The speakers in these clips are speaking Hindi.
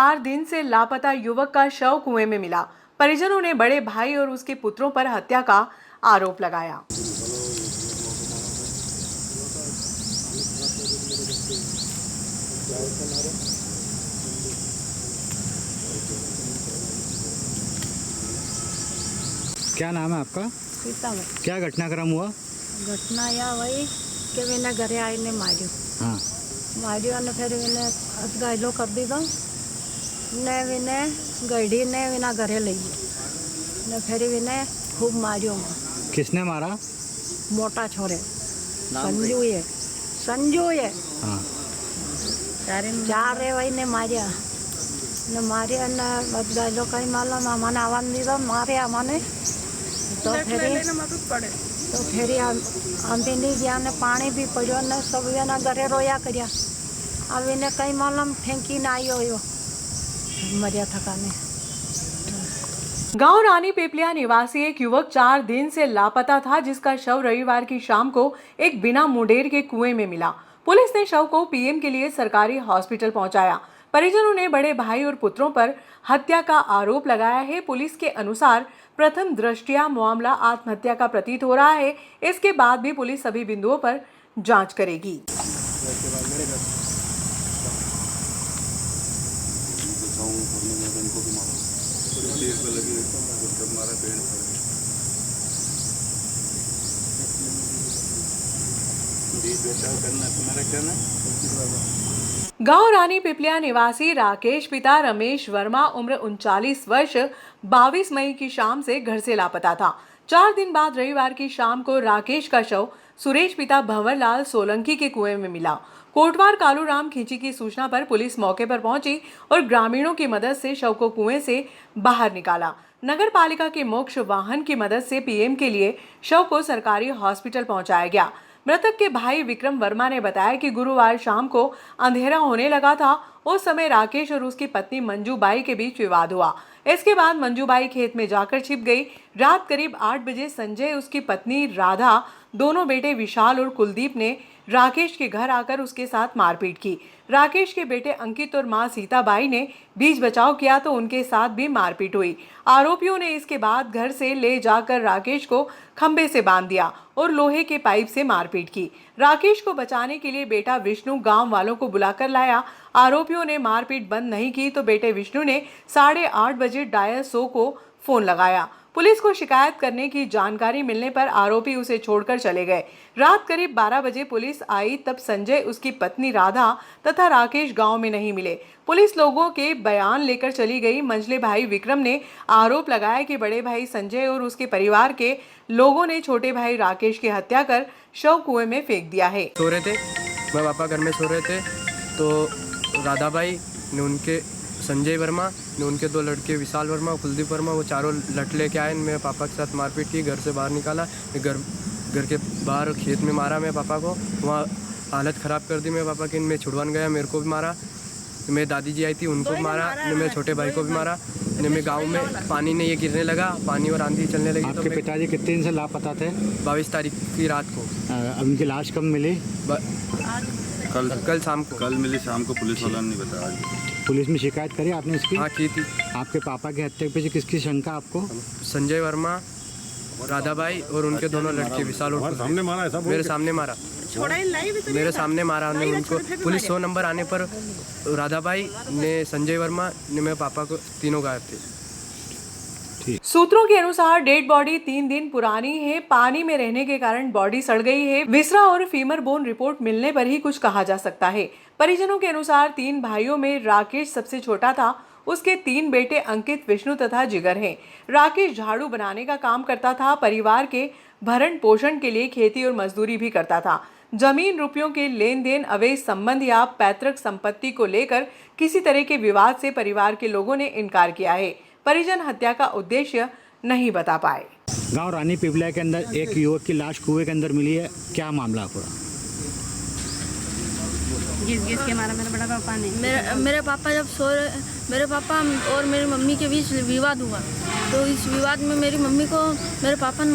4 दिन से लापता युवक का शव कुएं में मिला। परिजनों ने बड़े भाई और उसके पुत्रों पर हत्या का आरोप लगाया। क्या नाम है आपका? सीता में। क्या घटनाक्रम हुआ? घटना या वही कि मैंने घरे आई ने मारियो। हाँ। मारियो ने फिर मैंने घायलों कर दी तो ने मैंने गड्ढी ने बिना घरे ले ने फिर मैंने खूब मारियो। किसने मारा? मोटा छोरे संजू है। हाँ। चार है वही ने मारिया ने बस घायलों का ही मालूम हमारे आवाज दी तो मारे हमारे तो फिर आंधी नहीं गया ने पानी भी पड़ो ने सब ना घरे रोया करिया। अब इन्हें कई मालूम फेंकी ना आयो मरिया थकाने। गांव रानी पिपलिया निवासी एक युवक 4 दिन से लापता था, जिसका शव रविवार की शाम को एक बिना मुंडेर के कुएं में मिला। पुलिस ने शव को पीएम के लिए सरकारी हॉस्पिटल पहुंचाया। परिजनों ने बड़े भाई और पुत्रों पर हत्या का आरोप लगाया है। पुलिस के अनुसार प्रथम दृष्टया मामला आत्महत्या का प्रतीत हो रहा है। इसके बाद भी पुलिस सभी बिंदुओं पर जांच करेगी। गांव रानी पिपलिया निवासी राकेश पिता रमेश वर्मा उम्र 39 वर्ष 22 मई की शाम से घर से लापता था। 4 दिन बाद रविवार की शाम को राकेश का शव सुरेश पिता भंवरलाल सोलंकी के कुएं में मिला। कोटवार कालूराम खींची की सूचना पर पुलिस मौके पर पहुंची और ग्रामीणों की मदद से शव को कुएं से बाहर निकाला। नगर पालिका के मोक्ष वाहन की मदद से पीएम के लिए शव को सरकारी हॉस्पिटल पहुंचाया गया। मृतक के भाई विक्रम वर्मा ने बताया कि गुरुवार शाम को अंधेरा होने लगा था। उस समय राकेश और उसकी पत्नी मंजूबाई के बीच विवाद हुआ। इसके बाद मंजूबाई खेत में जाकर छिप गई। रात करीब 8 बजे संजय, उसकी पत्नी राधा, दोनों बेटे विशाल और कुलदीप ने राकेश के घर आकर उसके साथ मारपीट की। राकेश के बेटे अंकित और मां सीताबाई ने बीच बचाव किया तो उनके साथ भी मारपीट हुई। आरोपियों ने इसके बाद घर से ले जाकर राकेश को खंबे से बांध दिया और लोहे के पाइप से मारपीट की। राकेश को बचाने के लिए बेटा विष्णु गांव वालों को बुलाकर लाया। आरोपियों ने मारपीट बंद नहीं की तो बेटे विष्णु ने 8:30 बजे डायल 100 को फोन लगाया। पुलिस को शिकायत करने की जानकारी मिलने पर आरोपी उसे छोड़कर चले गए। रात करीब 12 बजे पुलिस आई, तब संजय, उसकी पत्नी राधा तथा राकेश गांव में नहीं मिले। पुलिस लोगों के बयान लेकर चली गई। मंझले भाई विक्रम ने आरोप लगाया कि बड़े भाई संजय और उसके परिवार के लोगों ने छोटे भाई राकेश की हत्या कर शव कुएं में फेंक दिया है। सो रहे थे, मैं पापा घर में सो रहे थे तो राधा भाई ने उनके संजय वर्मा ने उनके 2 लड़के विशाल वर्मा और कुलदीप वर्मा, वो चारों लट लेके आए। मेरे पापा के साथ मारपीट की, घर से बाहर निकाला, घर के बाहर खेत में मारा मेरे पापा को। वहाँ हालत ख़राब कर दी मेरे पापा की। मैं छुड़वान गया, मेरे को भी मारा। मेरी दादी जी आई थी, उनको भी मारा। मेरे छोटे भाई को भी मारा। मेरे गाँव में पानी ने ये गिरने लगा, पानी और आंधी चलने लगी। आपके पिताजी कितने दिन से लापता थे? 22 तारीख की रात को। उनकी लाश कब मिली? कल शाम को। कल मिली शाम को, पुलिस वालों ने बताया। पुलिस में शिकायत करी आपने इसकी? हाँ, की थी। आपके पापा की हत्या के पीछे किसकी शंका आपको? संजय वर्मा, राधा भाई और उनके दोनों लड़के विशाल और सामने मारा है, मेरे सामने मारा, मेरे सामने मारा उनको। पुलिस 100 नंबर आने पर राधा भाई ने, संजय वर्मा ने, मेरे पापा को, तीनों गायब थे। सूत्रों के अनुसार डेड बॉडी 3 दिन पुरानी है। पानी में रहने के कारण बॉडी सड़ गई है। विसरा और फीमर बोन रिपोर्ट मिलने पर ही कुछ कहा जा सकता है। परिजनों के अनुसार 3 भाइयों में राकेश सबसे छोटा था। उसके 3 बेटे अंकित, विष्णु तथा जिगर हैं। राकेश झाड़ू बनाने का काम करता था। परिवार के भरण पोषण के लिए खेती और मजदूरी भी करता था। जमीन रुपयों के लेन देन, अवैध संबंध या पैतृक संपत्ति को लेकर किसी तरह के विवाद से परिवार के लोगों ने इनकार किया है। परिजन हत्या का उद्देश्य नहीं बता पाए। गांव रानी पिपलिया के अंदर एक युवक की लाश कुएं के अंदर मिली है, क्या मामला पूरा? घिस के मारा मेरा बड़ा पापा ने। मेरे पापा जब मेरे पापा और मेरी मम्मी के बीच विवाद हुआ, तो इस विवाद में मेरी मम्मी को मेरे पापा ने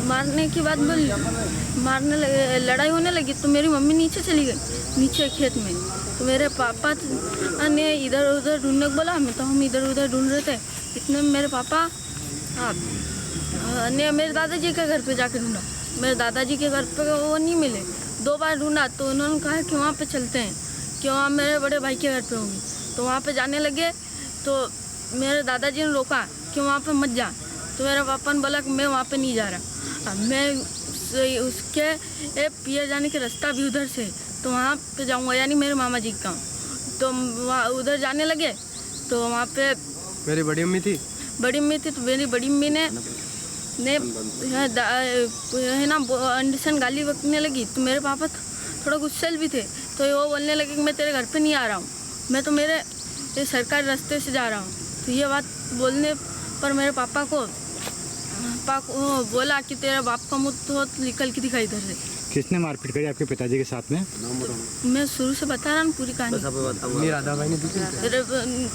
मारने के बाद लड़ाई होने लगी, तो मेरी मम्मी नीचे चली गई, नीचे खेत में। तो मेरे पापा ने इधर उधर ढूंढने को बोला, तो हम इधर उधर ढूंढ रहे थे। इतने में मेरे पापा ने मेरे दादाजी के घर पे जाके ढूंढा। मेरे दादाजी के घर पे वो नहीं मिले, 2 बार ढूंढा। तो उन्होंने कहा कि वहाँ पे चलते हैं, कि वहाँ मेरे बड़े भाई के घर पे होंगी। तो वहाँ पे जाने लगे, तो मेरे दादाजी ने रोका कि वहाँ पे मत जा। तो मेरे पापा ने बोला कि मैं वहाँ पे नहीं जा रहा। मैं उसके पियर जाने के रास्ता भी उधर से, तो वहाँ पे जाऊँगा, यानी मेरे मामा जी का। तो वहाँ उधर जाने लगे, तो वहाँ पे मेरी बड़ी अम्मी थी। तो मेरी बड़ी अम्मी ने है ना अंडसन गाली बकने लगी। तो मेरे पापा थोड़ा गुस्सेल भी थे, तो वो बोलने लगे कि मैं तेरे घर पे नहीं आ रहा हूँ, मैं तो मेरे सरकारी रास्ते से जा रहा हूँ। तो ये बात बोलने पर मेरे पापा को बोला कि तेरा बाप का मुँह तो निकल के दिखाई इधर से। किसने मारपीट करी आपके पिताजी के साथ में? मैं शुरू से बता रहा हूँ पूरी कहानी। राधा भाई ने दी थी।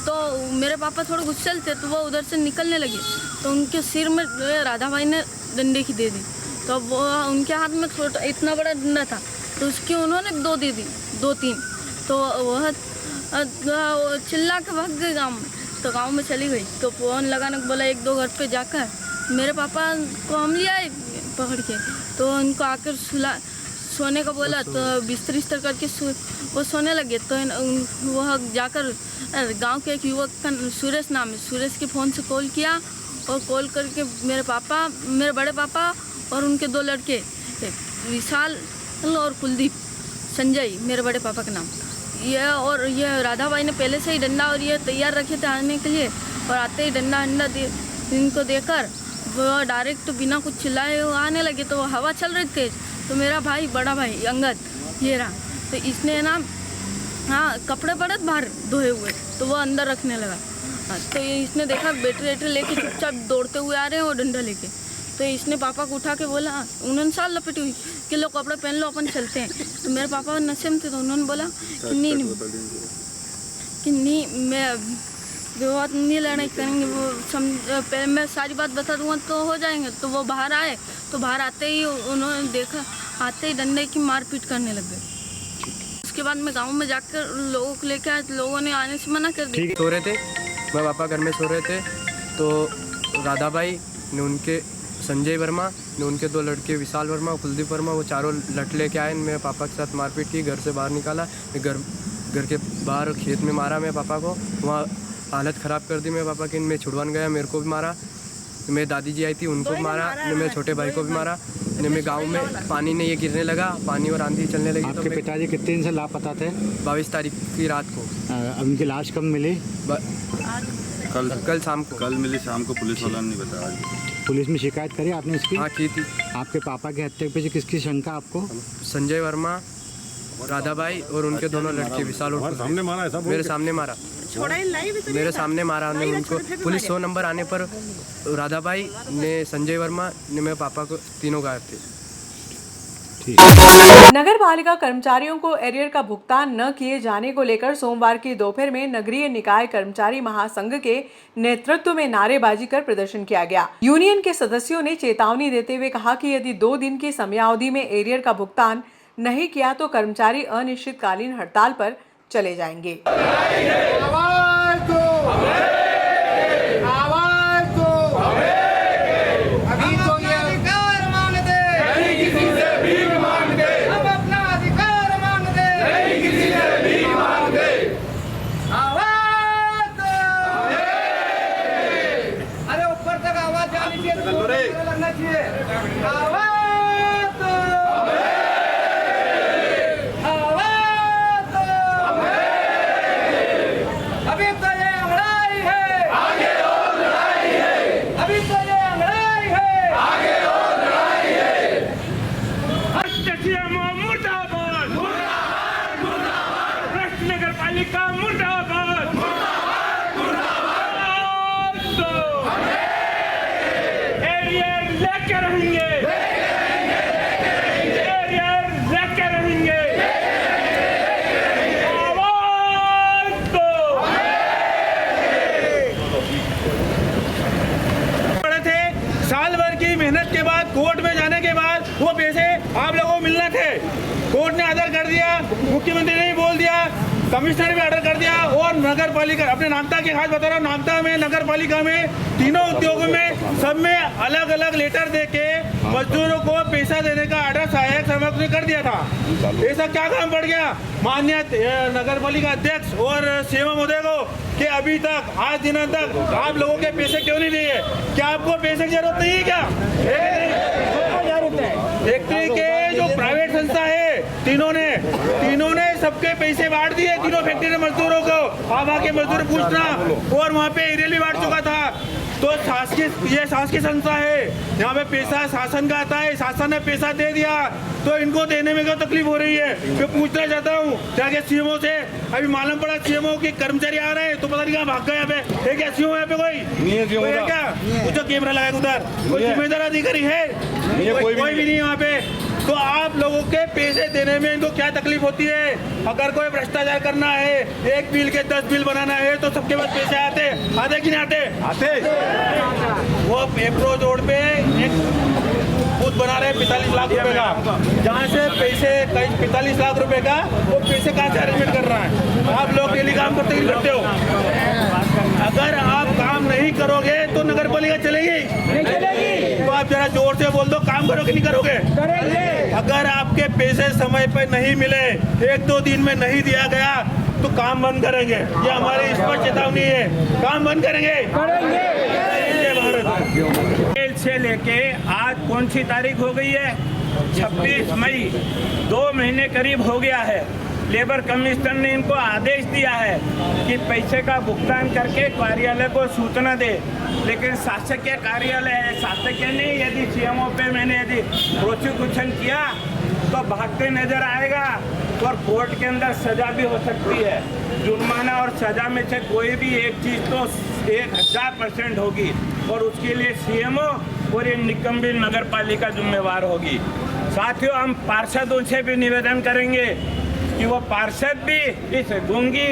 तो मेरे पापा थोड़े गुस्सेल थे, तो वो उधर से निकलने लगे, तो उनके सिर में राधा भाई ने डंडे की दे दी। तो वो उनके हाथ में छोटा इतना बड़ा डंडा था, तो उसकी उन्होंने 2 दे दी, 2-3। तो वह चिल्ला के भाग गए गाँव में। तो गाँव में चली गई, तो फोन लगाने को बोला 1-2 घर पे जाकर। मेरे पापा को हम ले आए पकड़ के, तो उनको आकर सोने का बोला। तो बिस्तर करके वो सोने लगे। तो वह जाकर गांव के एक युवक का सुरेश नाम है, सुरेश के फ़ोन से कॉल किया, और कॉल करके मेरे बड़े पापा और उनके 2 लड़के, विशाल और कुलदीप, संजय मेरे बड़े पापा का नाम, ये राधा भाई ने पहले से ही डंडा और ये तैयार रखे थे आने के लिए। और आते ही डंडा इनको देकर वो डायरेक्ट बिना कुछ चिल्लाए आने लगे। तो वो हवा चल रही थी, तो मेरा भाई, बड़ा भाई अंगद, ये रहा, तो इसने ना कपड़े पड़े बाहर धोए हुए, तो वो अंदर रखने लगा। तो इसने देखा बैटरी लेके चुपचाप दौड़ते हुए आ रहे हैं वो डंडा लेके। तो इसने पापा को उठा के बोला, उन्होंने साल लपेटी हुई कि लो कपड़े पहन लो, अपन चलते हैं। तो मेरे पापा नशे में थे, तो उन्होंने बोला कि नहीं मैं विवाद नहीं लड़ाई करेंगे, वो मैं सारी बात बता दूंगा तो हो जाएंगे। तो वो बाहर आए, तो बाहर आते ही उन्होंने देखा, आते ही डंडे की मारपीट करने लग गए। उसके बाद मैं गांव में जाकर लोगों को लेकर आया, तो लोगों ने आने से मना कर दिया। सो रहे थे, मैं पापा घर में सो रहे थे, तो राधा भाई ने उनके संजय वर्मा ने उनके 2 लड़के विशाल वर्मा और कुलदीप वर्मा, वो चारों लट लेके आए। मेरे पापा के साथ मारपीट की, घर से बाहर निकाला, घर के बाहर खेत में मारा मेरे पापा को, वहाँ हालत ख़राब कर दी मेरे पापा की। इनमें छुड़वान गया, मेरे को भी मारा, मेरी दादी जी आई थी उनको भी मारा, मेरे छोटे भाई को भी मारा। मेरे गांव में पानी ने ये गिरने लगा, पानी और आंधी चलने लगी। आपके पिताजी कितने दिन से लापता थे? 22 तारीख की रात को। उनकी लाश कब मिली? कल शाम को। कल मिली शाम को, पुलिस वाला ने बताया। पुलिस में शिकायत करी आपने इसकी? हाँ की थी। आपके पापा की हत्या के पीछे किसकी शंका आपको? संजय वर्मा, राधा भाई और उनके 2 लड़के विशाल और मेरे सामने मारा, मेरे सामने मारा उनको। पुलिस 100 नंबर आने पर राधा भाई ने, संजय वर्मा ने, मेरे पापा को, तीनों गायब थे। नगर पालिका कर्मचारियों को एरियर का भुगतान न किए जाने को लेकर सोमवार की दोपहर में नगरीय निकाय कर्मचारी महासंघ के नेतृत्व में नारेबाजी कर प्रदर्शन किया गया। यूनियन के सदस्यों ने चेतावनी देते हुए कहा कि यदि 2 दिन की समयावधि में एरियर का भुगतान नहीं किया तो कर्मचारी अनिश्चितकालीन हड़ताल पर चले जाएंगे। मेहनत के बाद कोर्ट में जाने के बाद वो पैसे आप लोगों को मिलना थे, कोर्ट ने आदर कर दिया, मुख्यमंत्री ने बोल दिया कमिश्नर भी ऑर्डर कर दिया और नगर पालिका, अपने नागदा के खास बता रहा हूँ, नागदा में नगर पालिका में तीनों उद्योगों में सब में अलग अलग लेटर दे के मजदूरों को पैसा देने का ऑर्डर सहायक समक्ष ने कर दिया था। ऐसा क्या काम पड़ गया माननीय नगर पालिका अध्यक्ष और सीएम महोदय को कि अभी तक आज दिन तक आप लोगों के पैसे क्यों नहीं दिए? क्या आपको पैसे की जरूरत नहीं है क्या? फैक्ट्री के जो प्राइवेट संस्था है तीनों ने सबके पैसे बांट दिए, तीनों फैक्ट्री के मजदूरों को। आप आके मजदूर पूछना, और वहाँ पे एरियल भी बांट चुका था। तो ये शासकीय संस्था है, यहाँ पे पैसा शासन का आता है, शासन ने पैसा दे दिया तो इनको देने में क्या तकलीफ हो रही है? मैं पूछना चाहता हूँ जाके सीएमओ से। अभी मालूम पड़ा सीएमओ के कर्मचारी आ रहे हैं तो पता नहीं कहाँ भाग गए। यहाँ पे है क्या सीएमओ? यहाँ पे कोई है क्या? कुछ कैमरा लगाया उधर, कोई जिम्मेदार अधिकारी है? कोई भी नहीं वहाँ पे। तो आप लोगों के पैसे देने में इनको क्या तकलीफ होती है? अगर कोई भ्रष्टाचार करना है, एक बिल के 10 बिल बनाना है तो सबके पास पैसे आते कि नहीं आते? वो एप्रोच रोड पे एक बूथ बना रहे 45 लाख रुपए का, जहाँ से पैसे 45 लाख रुपए का वो पैसे कहाँ से अरेंजमेंट कर रहा है? आप लोग डेली काम करते ही करते हो। अगर आप काम नहीं करोगे तो नगर पालिका चलेगी? तो आप जरा जोर से बोल दो, काम करोगे नहीं करोगे? अगर आपके पैसे समय पर नहीं मिले, 1-2 दिन में नहीं दिया गया तो काम बंद करेंगे। ये हमारी स्पष्ट चेतावनी है, काम बंद करेंगे। कल से लेके आज कौन सी तारीख हो गई है? 26 मई, 2 महीने करीब हो गया है। लेबर कमिश्नर ने इनको आदेश दिया है कि पैसे का भुगतान करके कार्यालय को सूचना दे, लेकिन शासकीय कार्यालय है, शासकीय नहीं। यदि सीएमओ पे मैंने यदि प्रोसिक्यूशन किया तो भागते नजर आएगा और कोर्ट के अंदर सजा भी हो सकती है। जुर्माना और सजा में से कोई भी एक चीज तो 1000% होगी, और उसके लिए सीएमओ और ये निकम्बी नगर पालिका जिम्मेवार होगी। साथियों, हम पार्षदों से भी निवेदन करेंगे कि वो पार्षद भी इस गूंगी,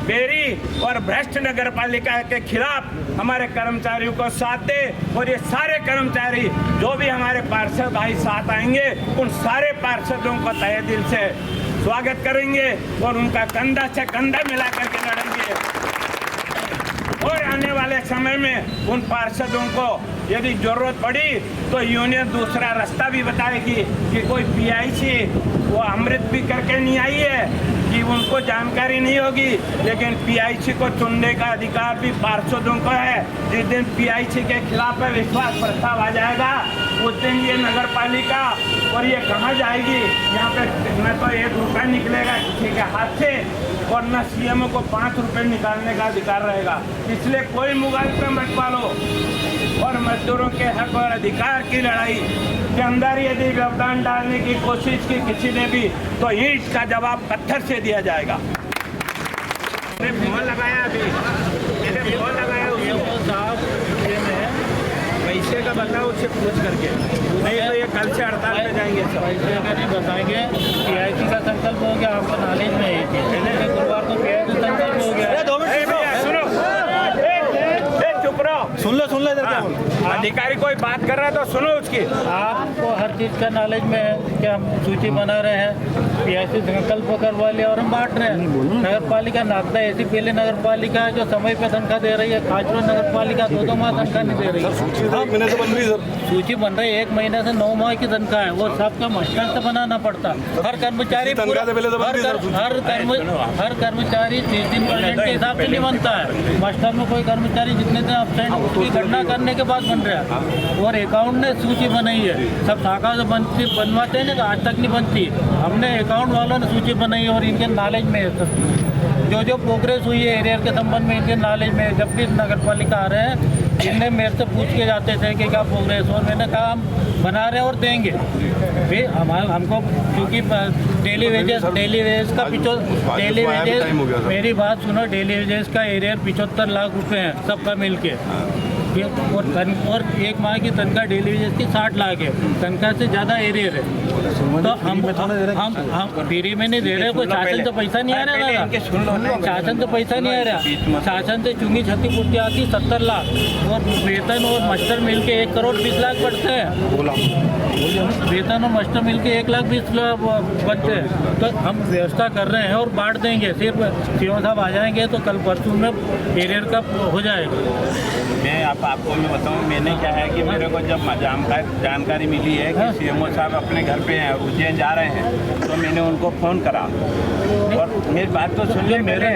बेरी और भ्रष्ट नगर पालिका के खिलाफ हमारे कर्मचारियों को साथ दे, और ये सारे कर्मचारी जो भी हमारे पार्षद भाई साथ आएंगे उन सारे पार्षदों को तहे दिल से स्वागत करेंगे और उनका कंधा से कंधा मिला करके लड़ेंगे। और आने वाले समय में उन पार्षदों को यदि जरूरत पड़ी तो यूनियन दूसरा रास्ता भी बताएगी कि कोई पीआईसी वो अमृत भी करके नहीं आई है कि उनको जानकारी नहीं होगी, लेकिन पीआईसी को चुनने का अधिकार भी पार्षदों को है। जिस दिन पीआईसी के खिलाफ विश्वास प्रस्ताव आ जाएगा उस दिन ये नगर पालिका और ये कहाँ जाएगी? यहाँ पे न तो 1 रुपया निकलेगा किसी के हाथ से, और न सीएमओ को 5 रुपये निकालने का अधिकार रहेगा। इसलिए कोई मुगालते मत पालो, और मजदूरों के हक और अधिकार की लड़ाई के अंदर यदि व्यवधान डालने की कोशिश की किसी ने भी तो ईंट का जवाब पत्थर से दिया जाएगा। मैंने फोन लगाया, अभी मैंने फोन लगाया पैसे का बताओ उससे पूछ करके, नहीं तो ये कल से हड़ताल पे जाएंगे। पैसे का नहीं बताएंगे। पीआईसी का संकल्प हो गया, हमको नॉलेज में है कि गुरुवार को पीआईसी संकल्प हो गया। सुन लो इधर क्या बोल। अधिकारी कोई बात कर रहा है तो सुनो उसकी। आपको हर चीज़ का नॉलेज में है कि हम सूची बना रहे हैं, पीआईसी संकल्प करवा लिया और हम बांट रहे हैं। नगर पालिका नागदा ऐसी पहले नगर पालिका है जो समय पे तनख्वाह दे रही है। खाजपुर नगर पालिका 2-2 माह तनख्वाह नहीं दे रही है। सूची बन रही है 1 महीने से 9 माह की तनख्वाह है, वो सबका मास्टर से बनाना पड़ता। हर कर्मचारी हर कर्मचारी 30% के हिसाब से नहीं बनता है। मास्टर में कोई कर्मचारी जितने दिन अपसेंट उसकी गणना करने के बाद बन रहा है। और अकाउंट ने सूची बनाई है, सब शाखा से बनवाते हैं ना, तो आज तक नहीं बनती। हमने अकाउंट वालों ने सूची बनाई है और इनके नॉलेज में है जो प्रोग्रेस हुई है एरियर के संबंध में, इनके नॉलेज में। जब भी नगर पालिका आ रहे हैं इनने मेरे से पूछ के जाते थे कि क्या प्रोग्रेस, और मैंने कहा हम बना रहे हैं और देंगे। फिर हमको क्योंकि डेली वेजेस का डेली वेजेस, मेरी बात सुनो, डेली वेजेस का एरियर 75 लाख रुपए है सबका मिल के। और एक माह की तनख्वाह डेली वेजेस की 60 लाख है, तनख्वाह से ज़्यादा एरियर है। तो हम फ्री में नहीं दे रहे, कोई शासन से पैसा नहीं आ रहा दादा, शासन से पैसा नहीं आ रहा। शासन से चुंगी क्षतिपूर्ति आती 70 लाख और वेतन और मास्टर मिल के 1 करोड़ 20 लाख बढ़ते हैं, वेतन और मास्टर मिल के 1,20,00,000 बनते हैं। तो हम व्यवस्था कर रहे हैं और बांट देंगे, सिर्फ सीओ साहब आ जाएंगे तो कल परसों में एरियर का हो जाएगा। मैं आपको मैं बताऊं, मैंने क्या है कि मेरे को जब जानकारी मिली है कि सीएमओ साहब अपने घर पे हैं, उज्जैन जा रहे हैं, तो मैंने उनको फ़ोन करा और मेरी बात तो सुन ली। मैंने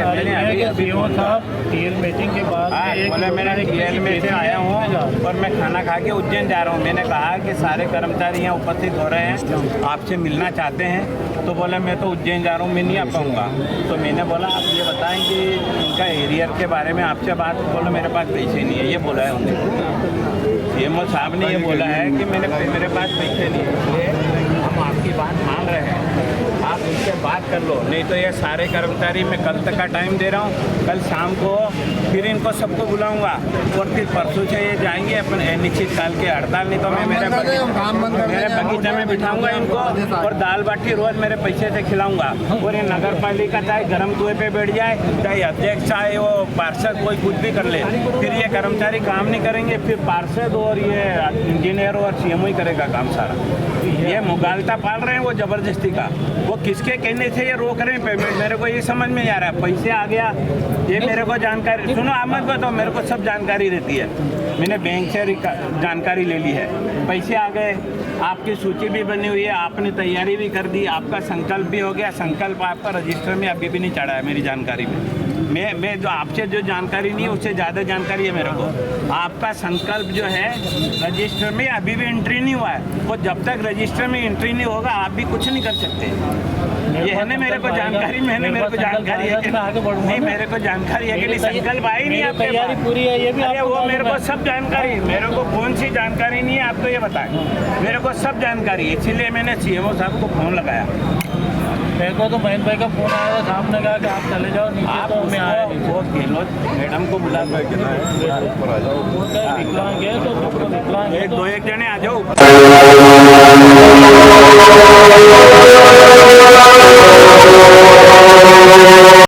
सीएमओ साहब टीएल मीटिंग के बाद बोले मैंने टीएल में से आया हूँ और मैं खाना खा के उज्जैन जा रहा हूँ। मैंने कहा कि सारे कर्मचारी यहाँ उपस्थित हो रहे हैं, आपसे मिलना चाहते हैं। तो बोला मैं तो उज्जैन जा रहा हूँ, मैं नहीं आ पाऊँगा। तो मैंने बोला आप ये बताएं कि उनका एरियर के बारे में आपसे बात, बोला मेरे पास पैसे नहीं है, ये बोला है उन्होंने। सीएमओ साहब ने ये बोला है कि मेरे पास पैसे नहीं है, इसलिए हम आपकी बात मान रहे हैं, आप उनसे बात कर लो। नहीं तो ये सारे कर्मचारी मैं कल तक का टाइम दे रहा हूँ, कल शाम को फिर इनको सबको बुलाऊंगा और फिर परसों से ये जाएंगे अपन निश्चित काल के हड़ताल। नहीं तो मैं मेरे बगीचे में बिठाऊंगा इनको और दाल बाटी रोज मेरे पैसे से खिलाऊंगा। और ये नगर पालिका चाहे गर्म कुएं पे बैठ जाए, चाहे अध्यक्ष चाहे वो पार्षद कोई कुछ भी कर ले, फिर ये कर्मचारी काम नहीं करेंगे, फिर पार्षद और ये इंजीनियर और सीएमओ ही करेगा काम सारा। ये मुगालता पाल रहे हैं वो जबरदस्ती का, वो किसके कहने से ये रोक रहे हैं पेमेंट, मेरे को ये समझ में आ रहा है। पैसे आ गया, ये मेरे को जानकारी, सुनो अहमद बताओ, मेरे को सब जानकारी रहती है, मैंने बैंक से जानकारी ले ली है। पैसे आ गए, आपकी सूची भी बनी हुई है, आपने तैयारी भी कर दी, आपका संकल्प भी हो गया। संकल्प आपका रजिस्टर में अभी भी नहीं चढ़ा है मेरी जानकारी में। मैं जो आपसे जो जानकारी नहीं है उससे ज़्यादा जानकारी है मेरे को। आपका संकल्प जो है रजिस्टर में अभी भी एंट्री नहीं हुआ है, और जब तक रजिस्टर में एंट्री नहीं होगा आप भी कुछ नहीं कर सकते। ये है ना मेरे को जानकारी, मेरे को जानकारी है कि नहीं, मेरे को जानकारी है कि संकल्प आई नहीं आपके तैयारी पूरी है, ये भी अरे वो मेरे को सब जानकारी, मेरे को कौन सी जानकारी नहीं है आपको ये बताएं, मेरे को सब जानकारी है। इसीलिए मैंने सीएमओ साहब को फ़ोन लगाया। मेरे को तो महेंद्र भाई का फोन आया था, साहब ने कहा कि आप चले जाओ नीचे, आप तो मैं आया नहीं। वो गहलोत मैडम को बुला विकलांग है तो एक दो एक जने आ जाओ।